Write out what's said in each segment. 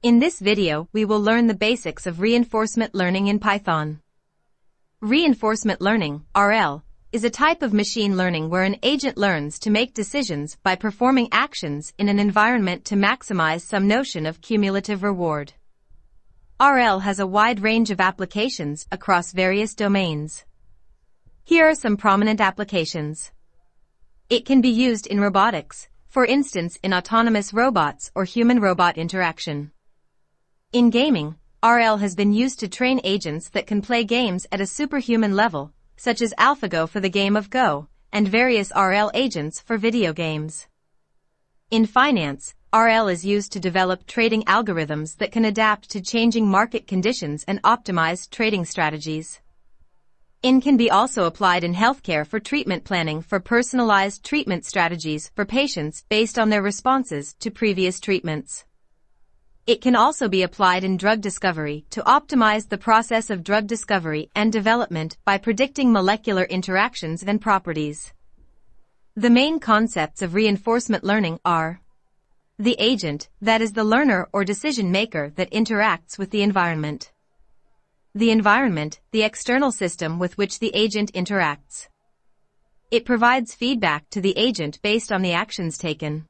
In this video, we will learn the basics of reinforcement learning in Python. Reinforcement learning, RL, is a type of machine learning where an agent learns to make decisions by performing actions in an environment to maximize some notion of cumulative reward. RL has a wide range of applications across various domains. Here are some prominent applications. It can be used in robotics, for instance in autonomous robots or human-robot interaction. In gaming, RL has been used to train agents that can play games at a superhuman level, such as AlphaGo for the game of Go, and various RL agents for video games. In finance, RL is used to develop trading algorithms that can adapt to changing market conditions and optimize trading strategies. It can be also applied in healthcare for treatment planning for personalized treatment strategies for patients based on their responses to previous treatments. It can also be applied in drug discovery to optimize the process of drug discovery and development by predicting molecular interactions and properties. The main concepts of reinforcement learning are the agent, that is the learner or decision maker that interacts with the environment. The environment, the external system with which the agent interacts. It provides feedback to the agent based on the actions taken.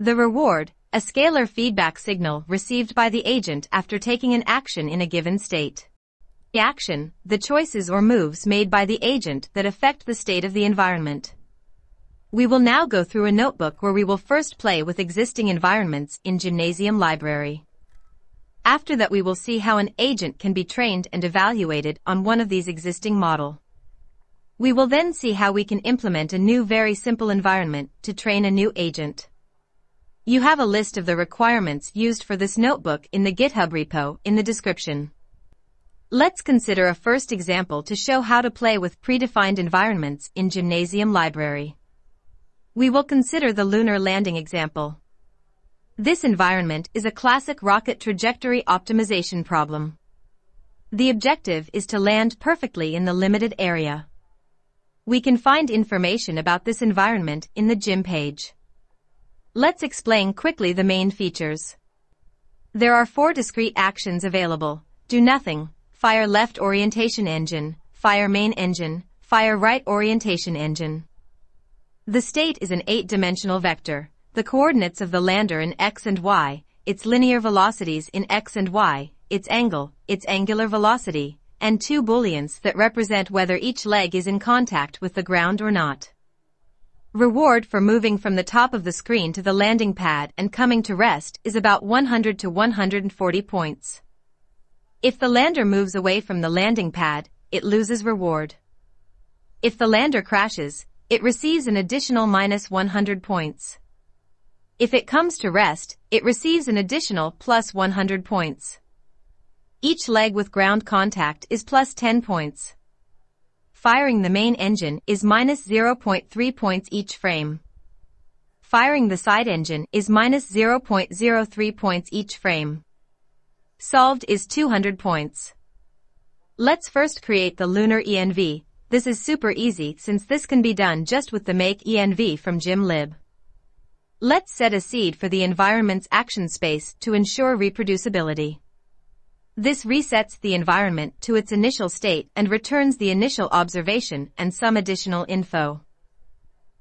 The reward, a scalar feedback signal received by the agent after taking an action in a given state. The action, the choices or moves made by the agent that affect the state of the environment. We will now go through a notebook where we will first play with existing environments in Gymnasium library. After that we will see how an agent can be trained and evaluated on one of these existing model. We will then see how we can implement a new very simple environment to train a new agent. You have a list of the requirements used for this notebook in the GitHub repo in the description. Let's consider a first example to show how to play with predefined environments in Gymnasium library. We will consider the Lunar Landing example. This environment is a classic rocket trajectory optimization problem. The objective is to land perfectly in the limited area. We can find information about this environment in the Gym page. Let's explain quickly the main features. There are 4 discrete actions available: do nothing, fire left orientation engine, fire main engine, fire right orientation engine. The state is an 8-dimensional vector, the coordinates of the lander in x and y, its linear velocities in x and y, its angle, its angular velocity, and 2 booleans that represent whether each leg is in contact with the ground or not. Reward for moving from the top of the screen to the landing pad and coming to rest is about 100 to 140 points. If the lander moves away from the landing pad, it loses reward. If the lander crashes, it receives an additional minus 100 points. If it comes to rest, it receives an additional plus 100 points. Each leg with ground contact is plus 10 points. Firing the main engine is minus 0.3 points each frame. Firing the side engine is minus 0.03 points each frame. Solved is 200 points. Let's first create the Lunar env. This is super easy since this can be done just with the make env from gymlib. Let's set a seed for the environment's action space to ensure reproducibility. This resets the environment to its initial state and returns the initial observation and some additional info.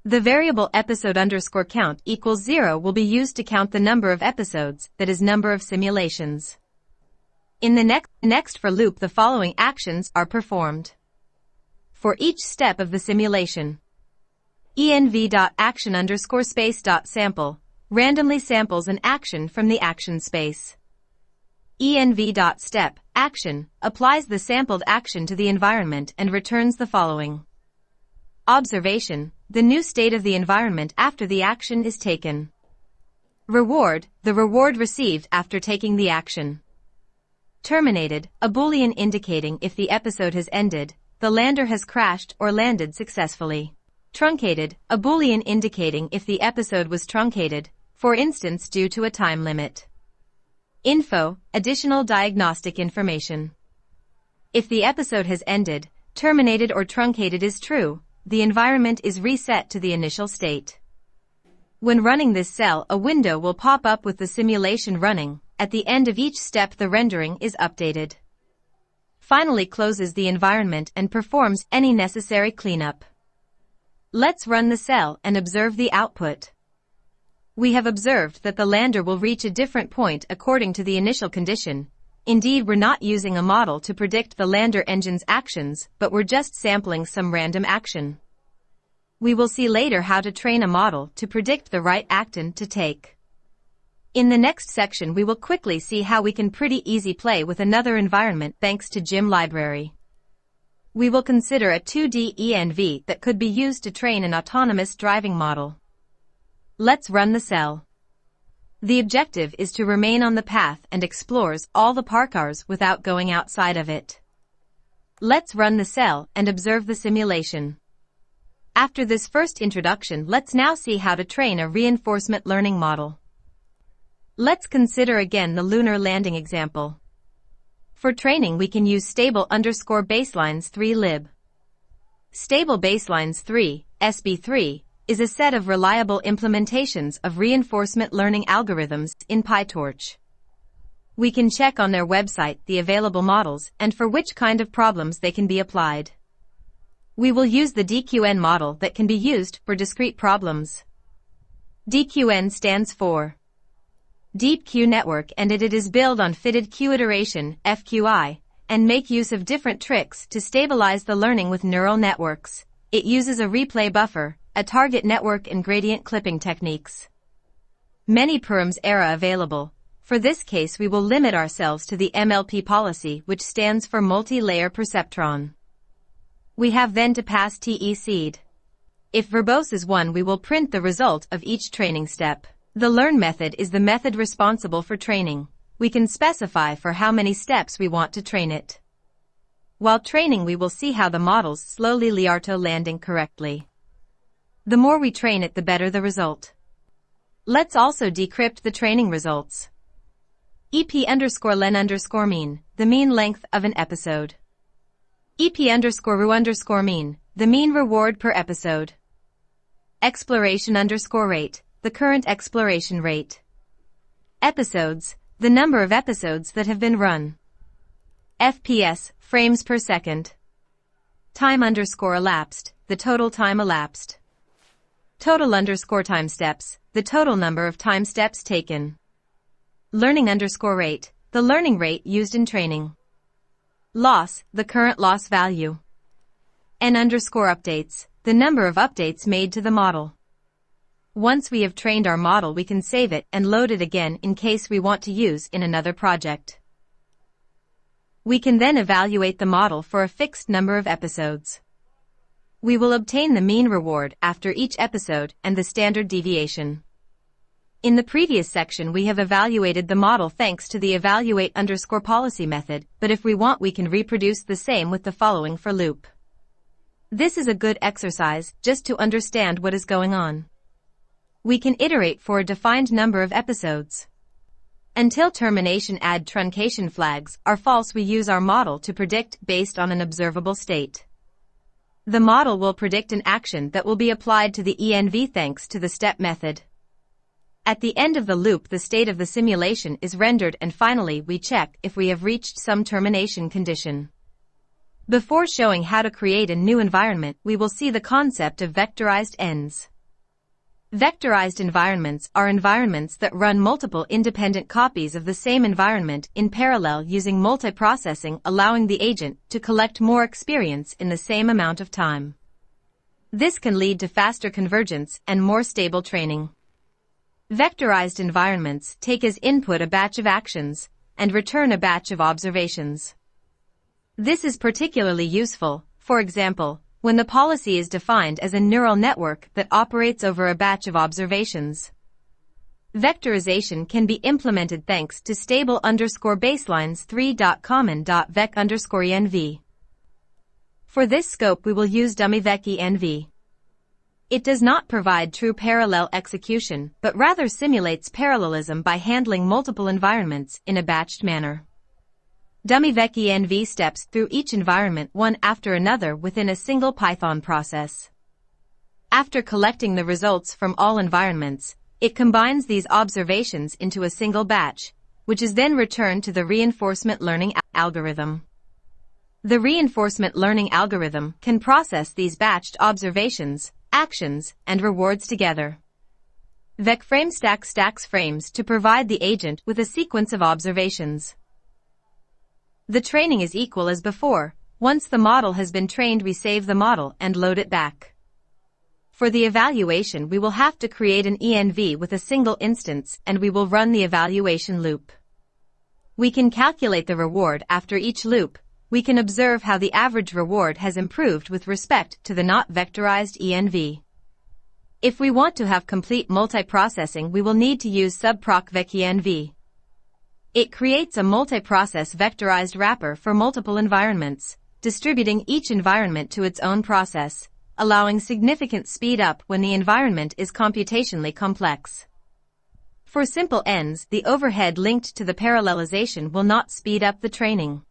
The variable episode_count equals 0 will be used to count the number of episodes, that is number of simulations. In the next for loop the following actions are performed. For each step of the simulation, env.action_space.sample randomly samples an action from the action space. env.step action applies the sampled action to the environment and returns the following. Observation, the new state of the environment after the action is taken. Reward, the reward received after taking the action. Terminated, a boolean indicating if the episode has ended, the lander has crashed or landed successfully. Truncated, a boolean indicating if the episode was truncated, for instance due to a time limit. Info, additional diagnostic information. If the episode has ended, terminated or truncated is true, the environment is reset to the initial state. When running this cell, a window will pop up with the simulation running, At the end of each step the rendering is updated. Finally closes the environment and performs any necessary cleanup. Let's run the cell and observe the output. We have observed that the lander will reach a different point according to the initial condition. Indeed, we're not using a model to predict the lander engine's actions, but we're just sampling some random action. We will see later how to train a model to predict the right action to take. In the next section we will quickly see how we can pretty easy play with another environment thanks to GIM library. We will consider a 2D env that could be used to train an autonomous driving model. Let's run the cell. The objective is to remain on the path and explores all the parkars without going outside of it. Let's run the cell and observe the simulation. After this first introduction, let's now see how to train a reinforcement learning model. Let's consider again the lunar landing example. For training we can use stable_baselines 3 lib. Stable baselines 3, SB3, is a set of reliable implementations of reinforcement learning algorithms in PyTorch. We can check on their website the available models and for which kind of problems they can be applied. We will use the DQN model that can be used for discrete problems. DQN stands for Deep Q Network and it is built on fitted Q iteration, FQI, and make use of different tricks to stabilize the learning with neural networks. It uses a replay buffer, a target network and gradient clipping techniques. Many params are available. For this case we will limit ourselves to the MLP policy which stands for multi-layer perceptron. We have then to pass TE seed. If verbose is 1 we will print the result of each training step. The learn method is the method responsible for training. We can specify for how many steps we want to train it. While training we will see how the models slowly landing correctly. The more we train it the better the result. Let's also decrypt the training results. EP_len_mean, the mean length of an episode. EP_ru_mean, the mean reward per episode. Exploration_rate, the current exploration rate. Episodes, the number of episodes that have been run. FPS, frames per second. Time_elapsed, the total time elapsed. Total_time steps, the total number of time steps taken. Learning_rate, the learning rate used in training. Loss, the current loss value. N_updates, the number of updates made to the model. Once we have trained our model we can save it and load it again in case we want to use in another project. We can then evaluate the model for a fixed number of episodes. We will obtain the mean reward after each episode and the standard deviation. In the previous section we have evaluated the model thanks to the evaluate_policy method, but if we want we can reproduce the same with the following for loop. This is a good exercise just to understand what is going on. We can iterate for a defined number of episodes. Until termination add truncation flags are false we use our model to predict based on an observable state. The model will predict an action that will be applied to the env thanks to the step method. At the end of the loop the state of the simulation is rendered and finally we check if we have reached some termination condition. Before showing how to create a new environment we will see the concept of vectorized ends. Vectorized environments are environments that run multiple independent copies of the same environment in parallel using multiprocessing, allowing the agent to collect more experience in the same amount of time. This can lead to faster convergence and more stable training. Vectorized environments take as input a batch of actions and return a batch of observations. This is particularly useful, for example, when the policy is defined as a neural network that operates over a batch of observations. Vectorization can be implemented thanks to stable_baselines 3.common.vec_env. For this scope we will use dummy_vec_env. It does not provide true parallel execution, but rather simulates parallelism by handling multiple environments in a batched manner. Dummy_vec_env steps through each environment one after another within a single Python process. After collecting the results from all environments, it combines these observations into a single batch, which is then returned to the reinforcement learning algorithm. The reinforcement learning algorithm can process these batched observations, actions, and rewards together. VecFrameStack stacks frames to provide the agent with a sequence of observations. The training is equal as before. Once the model has been trained, we save the model and load it back. For the evaluation, we will have to create an env with a single instance, and we will run the evaluation loop. We can calculate the reward after each loop. We can observe how the average reward has improved with respect to the not vectorized env. If we want to have complete multiprocessing, we will need to use subproc vecenv. It creates a multiprocess vectorized wrapper for multiple environments, distributing each environment to its own process, allowing significant speed up when the environment is computationally complex. For simple ends, the overhead linked to the parallelization will not speed up the training.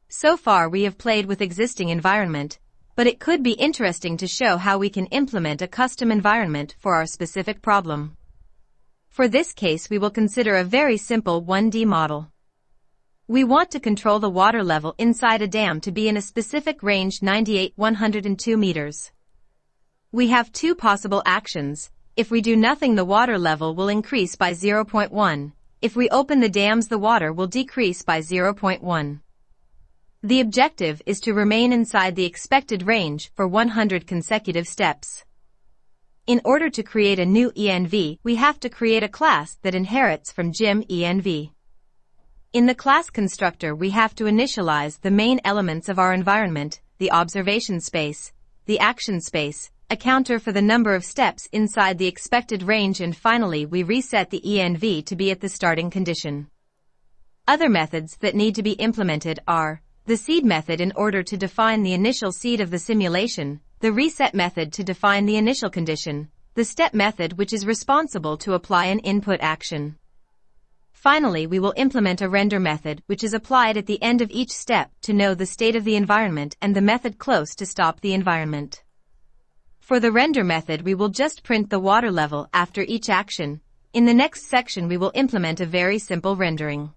So far we have played with existing environment, but it could be interesting to show how we can implement a custom environment for our specific problem. For this case, we will consider a very simple 1D model. We want to control the water level inside a dam to be in a specific range 98-102 meters. We have two possible actions. If we do nothing, the water level will increase by 0.1. If we open the dams, the water will decrease by 0.1. The objective is to remain inside the expected range for 100 consecutive steps. In order to create a new env, we have to create a class that inherits from gym env. In the class constructor, we have to initialize the main elements of our environment, the observation space, the action space, a counter for the number of steps inside the expected range, and finally we reset the env to be at the starting condition. Other methods that need to be implemented are the seed method in order to define the initial seed of the simulation, the reset method to define the initial condition, the step method which is responsible to apply an input action. Finally, we will implement a render method which is applied at the end of each step to know the state of the environment, and the method close to stop the environment. For the render method, we will just print the water level after each action. In the next section, we will implement a very simple rendering.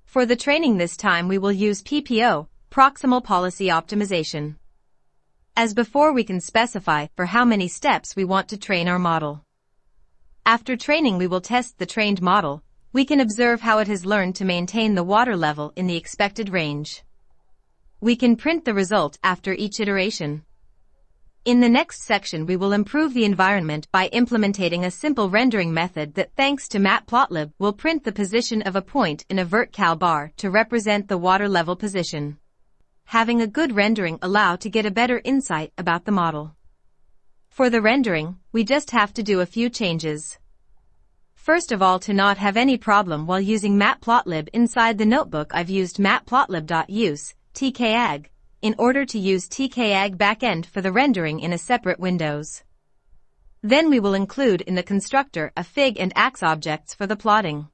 For the training this time, we will use PPO, Proximal Policy Optimization. As before, we can specify for how many steps we want to train our model. After training, we will test the trained model. We can observe how it has learned to maintain the water level in the expected range. We can print the result after each iteration. In the next section, we will improve the environment by implementing a simple rendering method that, thanks to Matplotlib, will print the position of a point in a vertcal bar to represent the water level position. Having a good rendering allows to get a better insight about the model. For the rendering, we just have to do a few changes. First of all, to not have any problem while using Matplotlib inside the notebook, I've used matplotlib.use tkag in order to use tkag backend for the rendering in a separate Windows. Then we will include in the constructor a fig and ax objects for the plotting.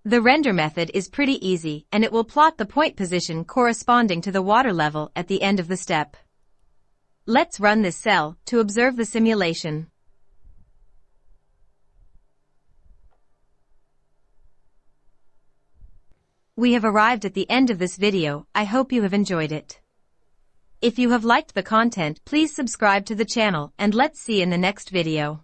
The render method is pretty easy, and it will plot the point position corresponding to the water level at the end of the step. Let's run this cell to observe the simulation. We have arrived at the end of this video. I hope you have enjoyed it. If you have liked the content, please subscribe to the channel, and let's see in the next video.